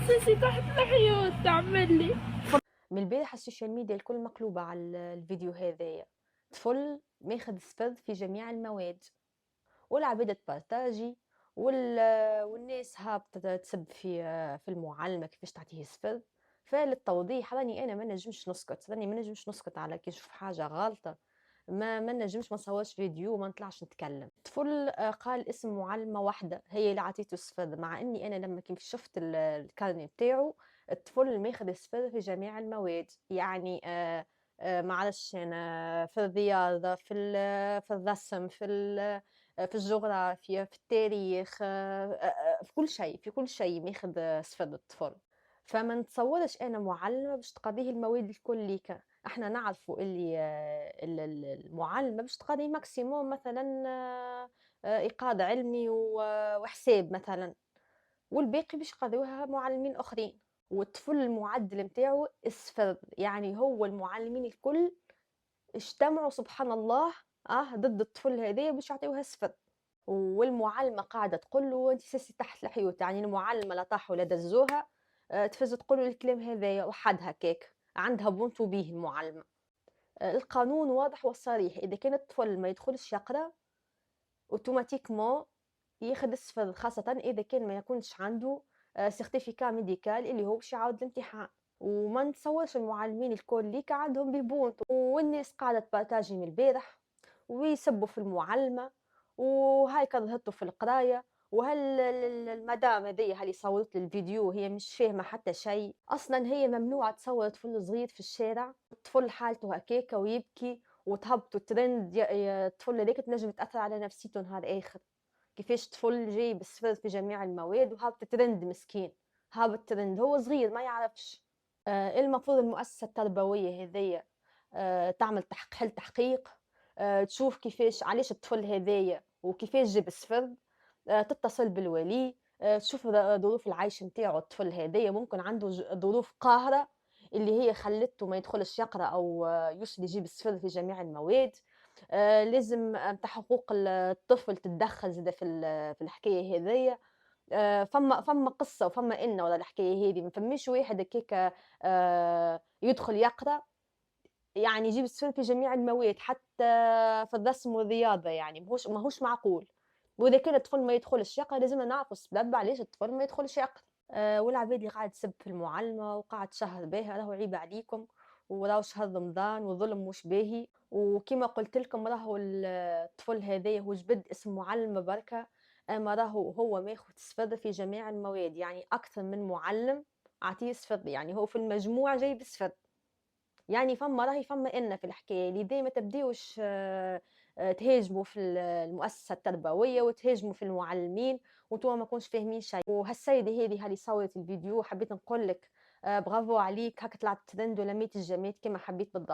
سيسي تحت الحيوط تعمل لي. من البارح السوشيال ميديا الكل مقلوبة على الفيديو هذايا. طفل ماخذ سفذ في جميع المواد، والعباد تبارتاجي والناس هابطة تسب في المعلمة كيفاش تعطيه سفذ. فللتوضيح راني انا ما نجمش نسكت، على كي نشوف حاجة غلطة. ما نجمش ما نصورش فيديو وما نطلعش نتكلم. طفل قال اسم معلمة واحدة هي اللي عطيته السفذ، مع اني انا لما كنت شفت الكارني بتاعه الطفل ماخذ السفذ في جميع المواد. يعني معلش انا في الرياضة، في الرسم، في الجغرافيا، في التاريخ، في كل شيء، ماخذ صفر الطفل. فما نتصورش انا معلمه باش تقضيه المواد الكليكه. احنا نعرفوا اللي المعلمه باش تقضي ماكسيموم مثلا ايقاظ علمي وحساب مثلا، والباقي باش يقضيوها معلمين اخرين. والطفل المعدل نتاعو صفر، يعني هو المعلمين الكل اجتمعوا سبحان الله ضد الطفل هذايا باش يعطيوها صفر. والمعلمه قاعده تقول له انت ساسي تحت الحيوط، يعني المعلمه لا طاح ولا دزوها تفز تقول له الكلام هذايا وحد هكاك عندها بونتو بيه المعلمه. القانون واضح وصريح، اذا كان الطفل ما يدخلش يقرا اوتوماتيكمون ياخذ الصفر، خاصه اذا كان ما يكونش عنده سيرتيفيكا ميديكال اللي هو باش يعاود الامتحان. وما نتصورش المعلمين الكل ليك عندهم بالبونت، والناس قاعده تبارتاجي من البارح ويسبوا في المعلمه، وهاي كرهته في القرايه. وهل المدام هذه اللي صورت لي الفيديو هي مش فاهمه حتى شيء اصلا، هي ممنوعه تصور طفل صغير في الشارع. الطفل حالته هكاكا ويبكي وتهبطوا ترند، الطفل هذاك تنجم تاثر على نفسيته نهار اخر. كيفاش طفل جايب الصفر في جميع المواد وهابط ترند مسكين، هابط ترند هو صغير ما يعرفش. المفروض المؤسسة التربوية هذية تعمل حل تحقيق، تشوف كيفاش علاش الطفل هذايا وكيفاش جاب الصفر، تتصل بالولي، تشوف ظروف العيش نتاعو. الطفل هذايا ممكن عنده ظروف قاهرة اللي هي خلته ما يدخلش يقرأ أو يوصل يجيب الصفر في جميع المواد. لازم تاع حقوق الطفل تتدخل زاده في الحكايه هذيا. فما قصه وفما ان ولا الحكايه هذه ما فماش واحد هكاك يدخل يقرا يعني يجيب السفر في جميع المواد حتى في الرسم والرياضه، يعني ماهوش معقول. واذا كان الطفل ما يدخلش يقرا لازم نعرف السبب علاش الطفل ما يدخلش يقرا. والعباد اللي قاعد تسب في المعلمه وقاعد تشهر بها راهو عيب عليكم، وراهو شهر رمضان وظلم مش باهي. وكما قلت لكم راهو الطفل هذايا هو جبد اسم معلمه بركه، اما راهو هو ماخذ صفر في جميع المواد، يعني اكثر من معلم عطيه صفر، يعني هو في المجموع جايب صفر. يعني فما إن في الحكاية لذا ما تبديوش تهاجموا في المؤسسة التربوية وتهاجموا في المعلمين وانتوا ما كونش فاهمين شيء. وهالسيدة هذه اللي صورت الفيديو حبيت نقول لك برافو عليك، هاك طلعت ترند ولميت الجماد كما حبيت بالضبط.